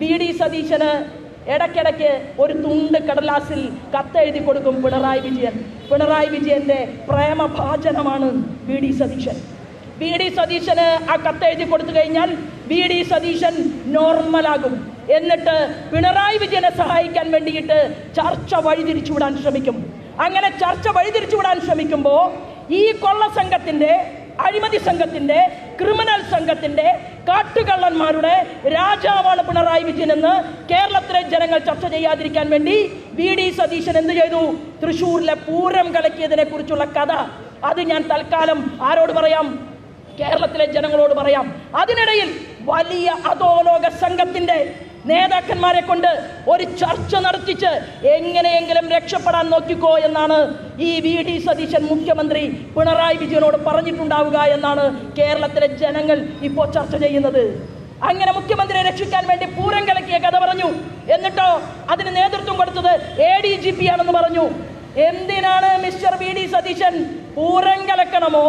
VD. സതീശന് ഇടയ്ക്കിടയ്ക്ക് ഒരു തുണ്ട് കടലാസിൽ കത്തെഴുതി കൊടുക്കും പിണറായി വിജയൻ. പിണറായി വിജയന്റെ പ്രേമഭാജനമാണ് വി.ഡി. സതീശൻ. വി.ഡി. സതീശന് ആ കത്തെഴുതി കൊടുത്തു കഴിഞ്ഞാൽ വി.ഡി. സതീശൻ നോർമലാകും. എന്നിട്ട് പിണറായി വിജയനെ സഹായിക്കാൻ വേണ്ടിയിട്ട് ചർച്ച വഴിതിരിച്ചുവിടാൻ ശ്രമിക്കും. അങ്ങനെ ചർച്ച വഴിതിരിച്ചുവിടാൻ ശ്രമിക്കുമ്പോൾ ഈ കൊള്ള സംഘത്തിന്റെ, അഴിമതി സംഘത്തിന്റെ, ക്രിമിനൽ സംഘത്തിന്റെ, കാട്ടുകള്ളന്മാരുടെ രാജാവാണ് പിണറായി വിജയൻ എന്ന് കേരളത്തിലെ ജനങ്ങൾ ചർച്ച ചെയ്യാതിരിക്കാൻ വേണ്ടി വി.ഡി. സതീശൻ എന്ത് ചെയ്തു? തൃശ്ശൂരിലെ പൂരം കലക്കിയതിനെ കുറിച്ചുള്ള കഥ അത് ഞാൻ തൽക്കാലം ആരോട് പറയാം? കേരളത്തിലെ ജനങ്ങളോട് പറയാം. അതിനിടയിൽ വലിയ അധോലോക സംഘത്തിന്റെ നേതാക്കന്മാരെ കൊണ്ട് ഒരു ചർച്ച നടത്തിച്ച് എങ്ങനെയെങ്കിലും രക്ഷപ്പെടാൻ നോക്കിക്കോ എന്നാണ് ഈ വി.ഡി. സതീശൻ മുഖ്യമന്ത്രി പിണറായി വിജയനോട് പറഞ്ഞിട്ടുണ്ടാവുക എന്നാണ് കേരളത്തിലെ ജനങ്ങൾ ഇപ്പോൾ ചർച്ച ചെയ്യുന്നത്. അങ്ങനെ മുഖ്യമന്ത്രിയെ രക്ഷിക്കാൻ വേണ്ടി പൂരം കലക്കിയ കഥ പറഞ്ഞു. എന്നിട്ടോ അതിന് നേതൃത്വം കൊടുത്തത് ADGP ആണെന്ന് പറഞ്ഞു. എന്തിനാണ് മിസ്റ്റർ വി.ഡി. സതീശൻ? പൂരം കലക്കണമോ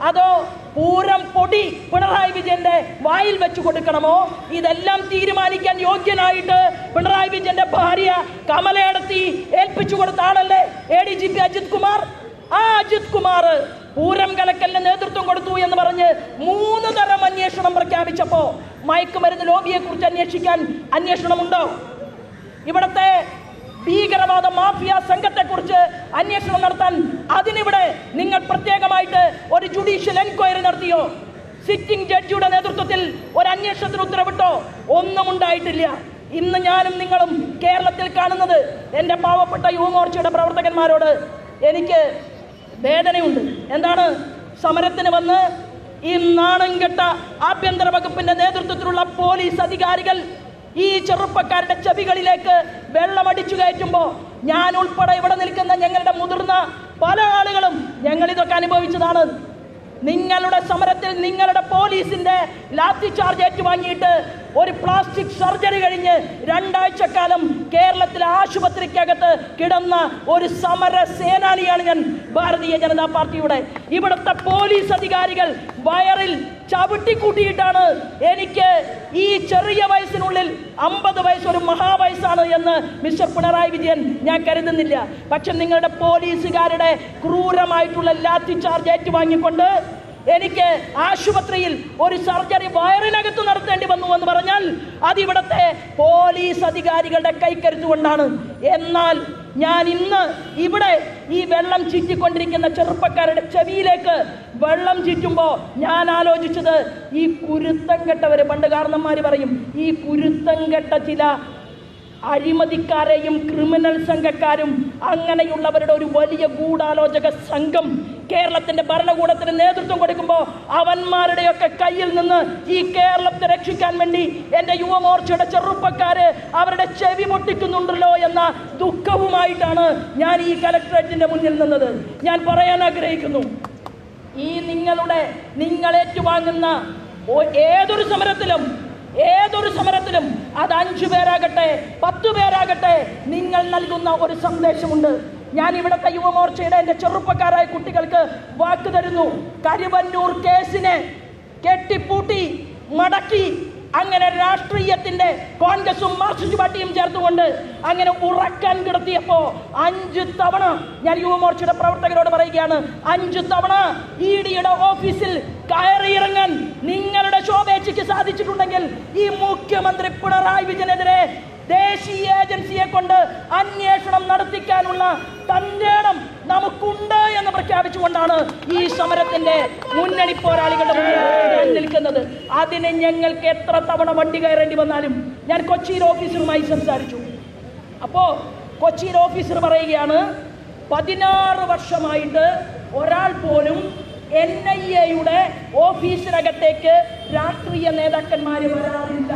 അതോ പൂരം പൊടി പിണറായി വിജയന്റെ വായിൽ വെച്ചു കൊടുക്കണമോ? ഇതെല്ലാം തീരുമാനിക്കാൻ യോഗ്യനായിട്ട് പിണറായി വിജയന്റെ ഭാര്യ കമലയടത്തി ഏൽപ്പിച്ചു കൊടുത്ത ആളല്ലേ ADGP അജിത് കുമാർ. ആ അജിത് കുമാർ പൂരം കലക്കലിന് നേതൃത്വം കൊടുത്തു എന്ന് പറഞ്ഞ് 3 തരം അന്വേഷണം പ്രഖ്യാപിച്ചപ്പോ മയക്കുമരുന്ന് ലോബിയെ കുറിച്ച് അന്വേഷിക്കാൻ അന്വേഷണമുണ്ടോ? ഇവിടത്തെ ഭീകരവാദ മാഫിയ സംഘത്തെക്കുറിച്ച് അന്വേഷണം നടത്താൻ അതിനിവിടെ നിങ്ങൾ പ്രത്യേകമായിട്ട് ഒരു ജുഡീഷ്യൽ എൻക്വയറി നടത്തിയോ? സിറ്റിംഗ് ജഡ്ജിയുടെ നേതൃത്വത്തിൽ ഒരു അന്വേഷണത്തിന് ഉത്തരവിട്ടോ? ഒന്നും ഉണ്ടായിട്ടില്ല. ഇന്ന് ഞാനും നിങ്ങളും കേരളത്തിൽ കാണുന്നത്, എൻ്റെ പാവപ്പെട്ട യുവമോർച്ചയുടെ പ്രവർത്തകന്മാരോട് എനിക്ക് വേദനയുണ്ട്. എന്താണ്? സമരത്തിന് വന്ന് ഈ നാണംകെട്ട ആഭ്യന്തര വകുപ്പിന്റെ നേതൃത്വത്തിലുള്ള പോലീസ് അധികാരികൾ ഈ ചെറുപ്പക്കാരുടെ ചെവികളിലേക്ക് വെള്ളമടിച്ചു കയറ്റുമ്പോൾ ഞാൻ ഉൾപ്പെടെ ഇവിടെ നിൽക്കുന്ന ഞങ്ങളുടെ മുതിർന്ന പല ആളുകളും ഞങ്ങൾ ഇതൊക്കെ അനുഭവിച്ചതാണ്. നിങ്ങളുടെ സമരത്തിൽ നിങ്ങളുടെ പോലീസിന്റെ ലാത്തി ചാർജ് ഏറ്റുവാങ്ങിയിട്ട് ഒരു പ്ലാസ്റ്റിക് സർജറി കഴിഞ്ഞ് 2 ആഴ്ചക്കാലം കേരളത്തിലെ ആശുപത്രിക്കകത്ത് കിടന്ന ഒരു സമര സേനാനിയാണ് ഞാൻ, ഭാരതീയ ജനതാ പാർട്ടിയുടെ. ഇവിടുത്തെ പോലീസ് അധികാരികൾ വയറിൽ ചവിട്ടിക്കൂട്ടിയിട്ടാണ് എനിക്ക് ഈ ചെറിയ വയസ്സിനുള്ളിൽ 50 വയസ്സ് ഒരു മഹാവയസ്സാണ് എന്ന് മിസ്റ്റർ പിണറായി വിജയൻ ഞാൻ കരുതുന്നില്ല. പക്ഷെ നിങ്ങളുടെ പോലീസുകാരുടെ ക്രൂരമായിട്ടുള്ള ലാത്തി ചാർജ് ഏറ്റുവാങ്ങിക്കൊണ്ട് എനിക്ക് ആശുപത്രിയിൽ ഒരു സർജറി വയറിനകത്ത് നടത്തേണ്ടി വന്നു എന്ന് പറഞ്ഞാൽ അതിവിടത്തെ പോലീസ് അധികാരികളുടെ കൈക്കരുത്തുകൊണ്ടാണ്. എന്നാൽ ഞാൻ ഇന്ന് ഇവിടെ ഈ വെള്ളം ചീറ്റിക്കൊണ്ടിരിക്കുന്ന ചെറുപ്പക്കാരുടെ ചെവിയിലേക്ക് വെള്ളം ചീറ്റുമ്പോൾ ഞാൻ ആലോചിച്ചത്, ഈ കുരുത്തം കെട്ടവര്, പണ്ട് കാരണന്മാര് പറയും, ഈ കുരുത്തം കെട്ട ചില അഴിമതിക്കാരെയും ക്രിമിനൽ സംഘക്കാരും അങ്ങനെയുള്ളവരുടെ ഒരു വലിയ ഗൂഢാലോചക സംഘം കേരളത്തിന്റെ ഭരണകൂടത്തിന് നേതൃത്വം കൊടുക്കുമ്പോൾ അവന്മാരുടെയൊക്കെ കയ്യിൽ നിന്ന് ഈ കേരളത്തെ രക്ഷിക്കാൻ വേണ്ടി എൻ്റെ യുവമോർച്ചയുടെ ചെറുപ്പക്കാര് അവരുടെ ചെവി പൊട്ടിക്കുന്നുണ്ടല്ലോ എന്ന ദുഃഖവുമായിട്ടാണ് ഞാൻ ഈ കലക്ടറേറ്റിന്റെ മുന്നിൽ നിന്നത്. ഞാൻ പറയാൻ ആഗ്രഹിക്കുന്നു, ഈ നിങ്ങൾ ഏറ്റുവാങ്ങുന്ന ഏതൊരു സമരത്തിലും അത് 5 പേരാകട്ടെ 10 പേരാകട്ടെ നിങ്ങൾ നൽകുന്ന ഒരു സന്ദേശമുണ്ട്. ഞാൻ ഇവിടുത്തെ യുവമോർച്ചയുടെ എൻ്റെ ചെറുപ്പക്കാരായ കുട്ടികൾക്ക് വാക്ക് തരുന്നു, കരുവന്നൂർ കേസിനെ കെട്ടിപ്പൂട്ടി മടക്കി അങ്ങനെ രാഷ്ട്രീയത്തിന്റെ കോൺഗ്രസും മാർക്സിസ്റ്റ് പാർട്ടിയും ചേർത്തുകൊണ്ട് അങ്ങനെ ഉറക്കാൻ കിടത്തിയപ്പോ 5 തവണ ഞാൻ യുവമോർച്ചയുടെ പ്രവർത്തകരോട് പറയുകയാണ്, 5 തവണ EDയുടെ ഓഫീസിൽ കയറിയിറങ്ങാൻ നിങ്ങളുടെ ശോഭേച്ഛയ്ക്ക് സാധിച്ചിട്ടുണ്ടെങ്കിൽ ഈ മുഖ്യമന്ത്രി പിണറായി വിജയനെതിരെ ദേശീയ ഏജൻസിയെ കൊണ്ട് അന്വേഷണം നടത്തിക്കാനുള്ള തന്റെ ഇടം നമുക്കുണ്ട് എന്ന് പ്രഖ്യാപിച്ചുകൊണ്ടാണ് ഈ സമരത്തിന്റെ മുന്നണി പോരാളികളുടെ മുന്നിൽ ഞാൻ നിൽക്കുന്നത്. അതിന് ഞങ്ങൾക്ക് എത്ര തവണ വണ്ടി കയറേണ്ടി വന്നാലും ഞാൻ കൊച്ചിയിൽ ഓഫീസറുമായി സംസാരിച്ചു. അപ്പോ കൊച്ചിയിൽ ഓഫീസർ പറയുകയാണ്, 16 വർഷമായിട്ട് ഒരാൾ പോലും NIA യുടെ ഓഫീസിനകത്തേക്ക് രാഷ്ട്രീയ നേതാക്കന്മാര് വരാറില്ല.